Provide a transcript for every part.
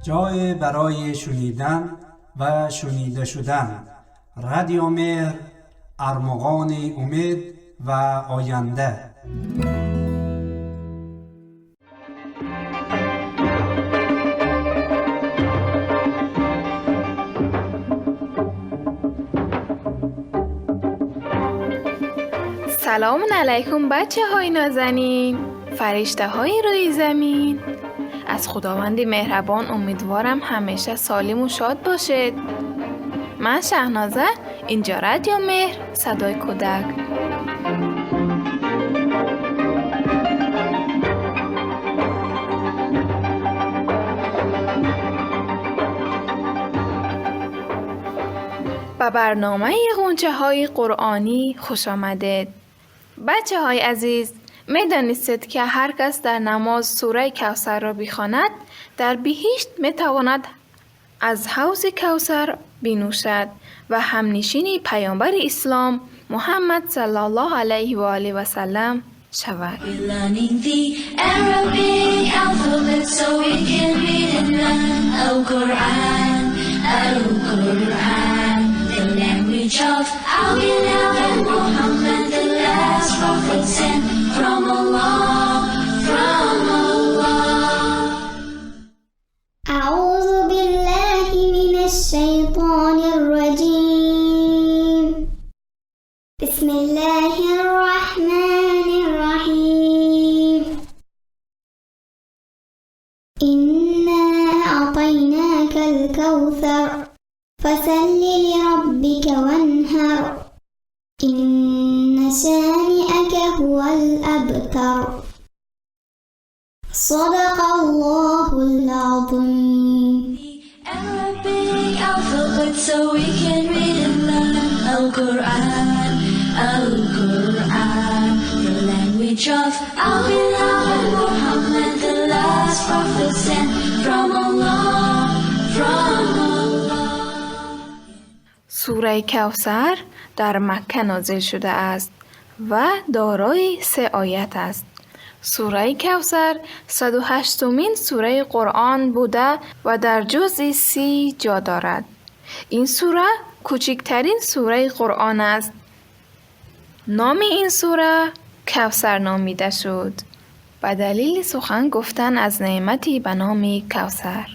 جای برای شنیدن و شنیده شدن. رادیو مهر، ارمغان امید و آینده. سلام علیکم بچه های نازنین، فرشته های روی زمین. از خداوند مهربان امیدوارم همیشه سالم و شاد باشید. من شهنازه، اینجا رادیو مهر، صدای کودک. به برنامه غنچه های قرآنی خوش آمدید. بچه های عزیز، می دانستید که هر کس در نماز سوره کوثر را بخواند در بهشت می تواند از حوض کوثر بنوشد و همنشین پیامبر اسلام محمد صلی الله علیه و آله و سلم شود. Of our beloved Muhammad, the last prophet sent from Allah, from Allah. أعوذ بالله من الشيطان الرجيم. بسم الله الرحمن الرحيم. إنا أعطيناك الكوثر فصل لربك وانهر إن شانئك هو الأبتر. صدق الله العظيم. Arabic alphabet so we can read and learn Al-Quran, Al-Quran, the language of our beloved Muhammad, the last prophet sent from Allah, from Allah. سوره کوثر در مکه نازل شده است و دارای 3 آیت است. سوره کوثر 108مین سوره قرآن بوده و در جزء 30 جا دارد. این سوره کوچکترین سوره قرآن است. نام این سوره کوثر نامیده شد به دلیل سخن گفتن از نعمتی به نام کوثر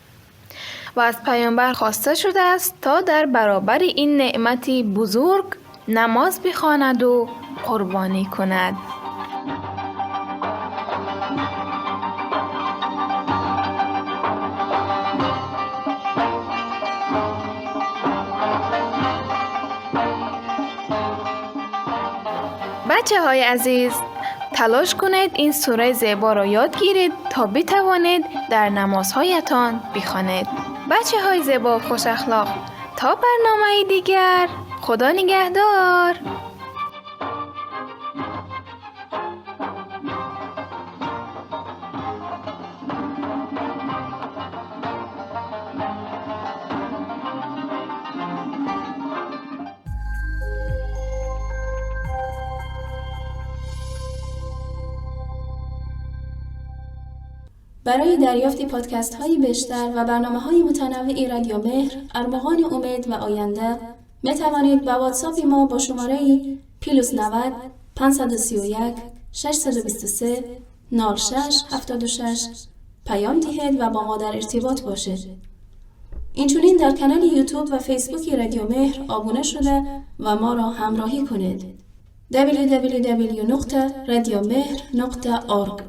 و از پیامبر خواسته شده است تا در برابر این نعمتی بزرگ نماز بخواند و قربانی کند. بچه های عزیز، تلاش کنید این سوره زیبا را یاد گیرید تا بتوانید در نمازهایتان بخوانید. بچه های زیبا و خوش اخلاق، تا برنامه دیگر، خدا نگهدار. برای دریافت پادکست های بیشتر و برنامه های متنوعی رادیو مهر، ارمغان امید و آینده می توانید با واتساپ ما با شماره +90 531 623 0676 پیام دهید و با ما در ارتباط باشید. اینچنین در کانال یوتیوب و فیسبوک رادیو مهر آبونه شده و ما را همراهی کنید. www.radiomehr.org